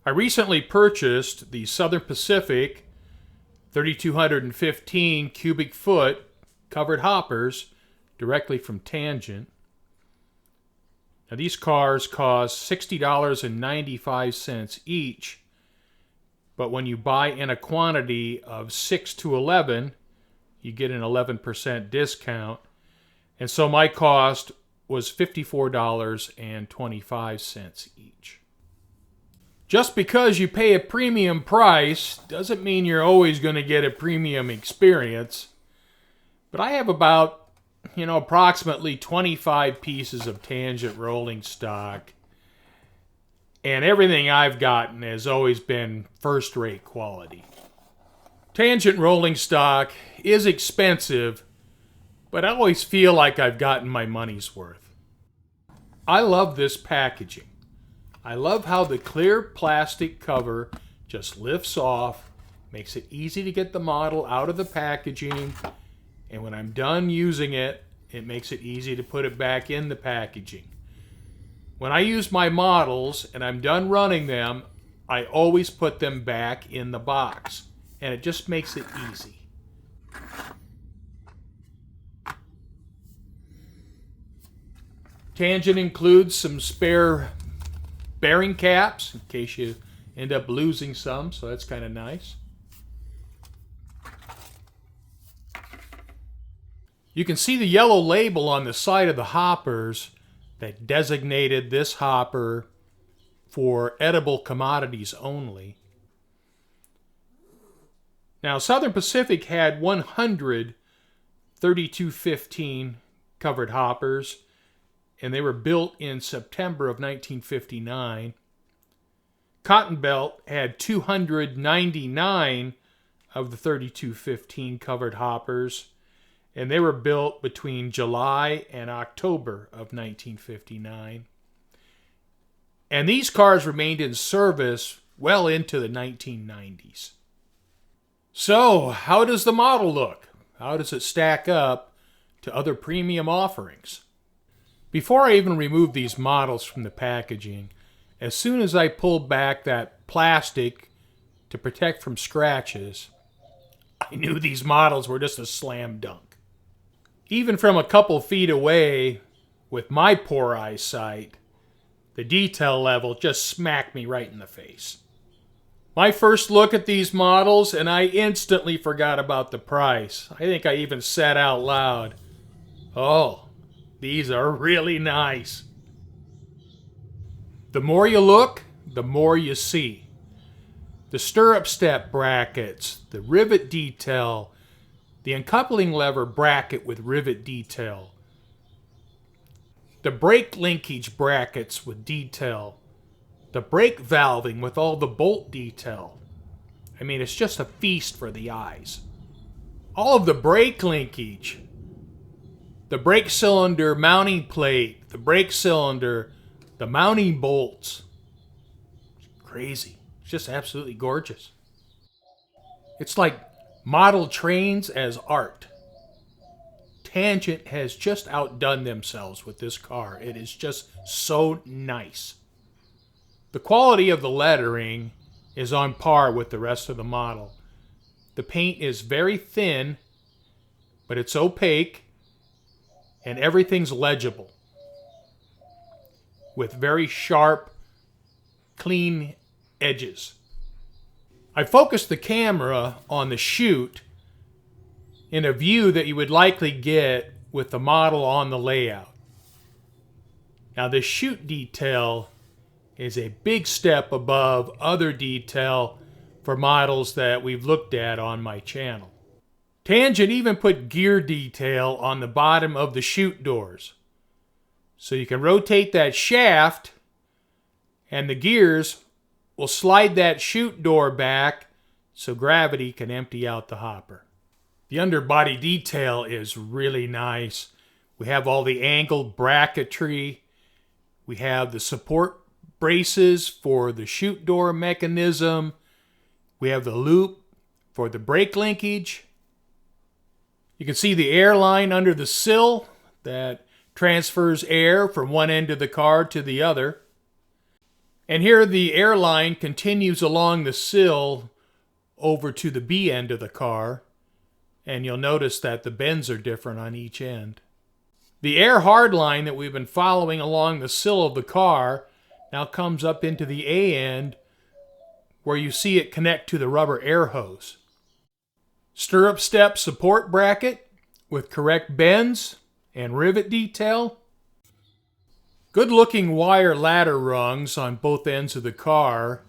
I recently purchased the Southern Pacific 3215 cubic foot covered hoppers directly from Tangent. Now these cars cost $60.95 each, but when you buy in a quantity of 6 to 11, you get an 11% discount. And so my cost was $54.25 each. Just because you pay a premium price doesn't mean you're always going to get a premium experience. But I have about, approximately 25 pieces of Tangent rolling stock. And everything I've gotten has always been first-rate quality. Tangent rolling stock is expensive, but I always feel like I've gotten my money's worth. I love this packaging. I love how the clear plastic cover just lifts off, makes it easy to get the model out of the packaging, and when I'm done using it, it makes it easy to put it back in the packaging. When I use my models and I'm done running them, I always put them back in the box, and it just makes it easy. Tangent includes some spare bearing caps in case you end up losing some, so that's kind of nice. You can see the yellow label on the side of the hoppers that designated this hopper for edible commodities only. Now, Southern Pacific had 100 3215 covered hoppers, and they were built in September of 1959. Cotton Belt had 299 of the 3215 covered hoppers, and they were built between July and October of 1959. And these cars remained in service well into the 1990s. So, how does the model look? How does it stack up to other premium offerings? Before I even removed these models from the packaging, as soon as I pulled back that plastic to protect from scratches, I knew these models were just a slam dunk. Even from a couple feet away, with my poor eyesight, the detail level just smacked me right in the face. My first look at these models, and I instantly forgot about the price. I think I even said out loud, "Oh, these are really nice." The more you look, the more you see. The stirrup step brackets, the rivet detail, the uncoupling lever bracket with rivet detail, the brake linkage brackets with detail, the brake valving with all the bolt detail. I mean, it's just a feast for the eyes. All of the brake linkage, the brake cylinder mounting plate, the brake cylinder, the mounting bolts. It's crazy. It's just absolutely gorgeous. It's like model trains as art. Tangent has just outdone themselves with this car. It is just so nice. The quality of the lettering is on par with the rest of the model. The paint is very thin, but it's opaque, and everything's legible, with very sharp, clean edges. I focused the camera on the chute in a view that you would likely get with the model on the layout. Now, the chute detail is a big step above other detail for models that we've looked at on my channel. Tangent even put gear detail on the bottom of the chute doors. So you can rotate that shaft and the gears will slide that chute door back so gravity can empty out the hopper. The underbody detail is really nice. We have all the angled bracketry. We have the support braces for the chute door mechanism. We have the loop for the brake linkage. You can see the air line under the sill that transfers air from one end of the car to the other. And here the airline continues along the sill over to the B end of the car. And you'll notice that the bends are different on each end. The air hard line that we've been following along the sill of the car now comes up into the A end where you see it connect to the rubber air hose. Stirrup step support bracket with correct bends and rivet detail. Good looking wire ladder rungs on both ends of the car.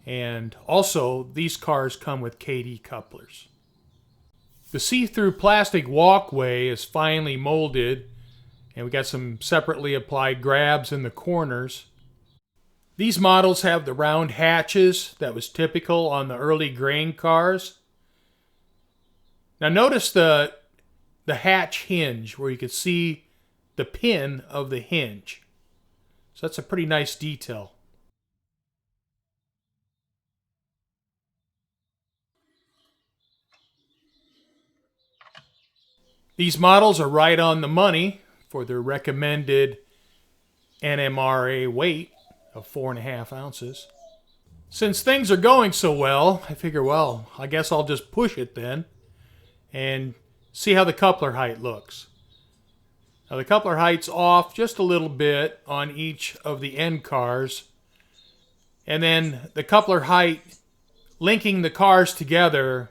And also these cars come with KD couplers. The see-through plastic walkway is finely molded, and we got some separately applied grabs in the corners. These models have the round hatches that was typical on the early grain cars. Now notice the hatch hinge where you can see the pin of the hinge. So that's a pretty nice detail. These models are right on the money for their recommended NMRA weight of 4.5 ounces. Since things are going so well, I figure, well, I guess I'll just push it then and see how the coupler height looks. Now the coupler height's off just a little bit on each of the end cars. And then the coupler height linking the cars together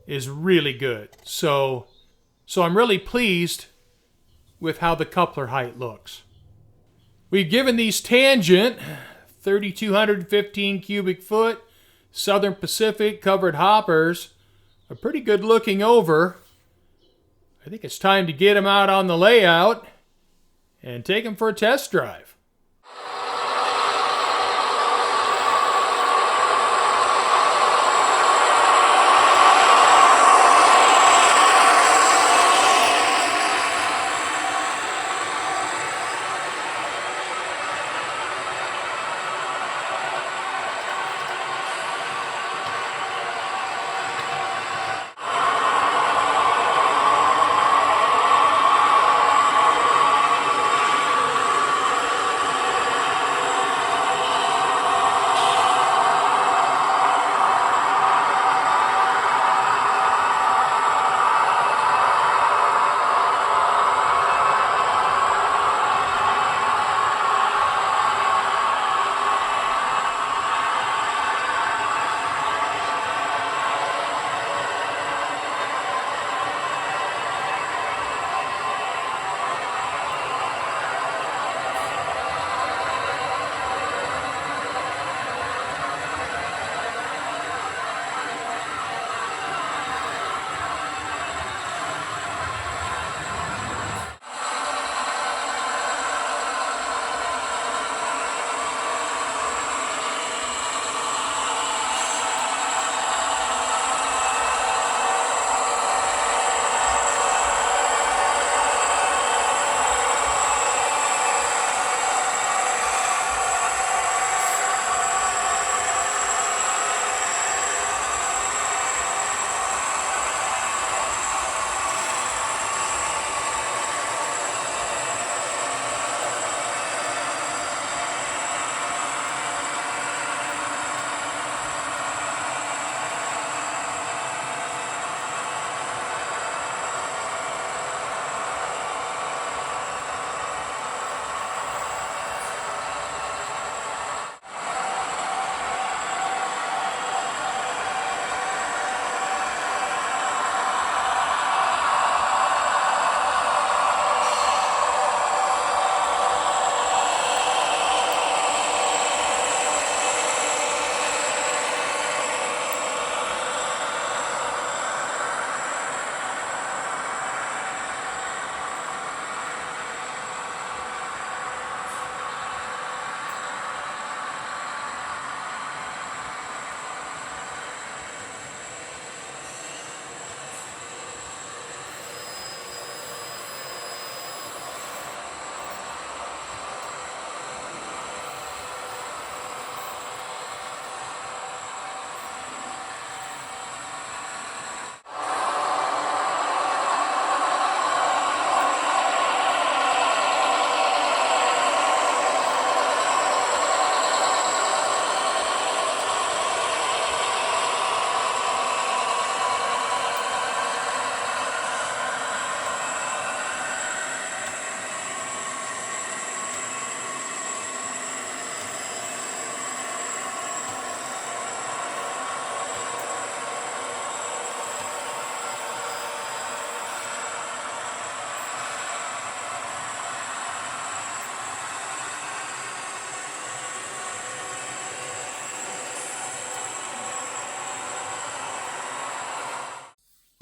is really good. So I'm really pleased with how the coupler height looks. We've given these Tangent 3,215 cubic foot Southern Pacific covered hoppers a pretty good looking over. I think it's time to get them out on the layout and take them for a test drive.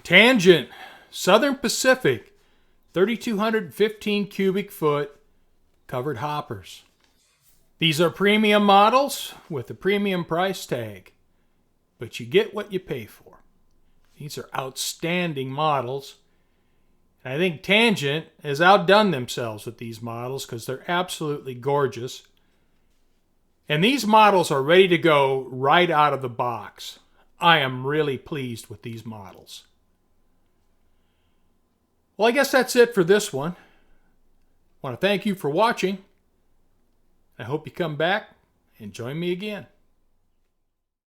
Tangent, Southern Pacific, 3,215 cubic foot covered hoppers. These are premium models with a premium price tag, but you get what you pay for. These are outstanding models. I think Tangent has outdone themselves with these models because they're absolutely gorgeous. And these models are ready to go right out of the box. I am really pleased with these models. Well, I guess that's it for this one. I want to thank you for watching. I hope you come back and join me again.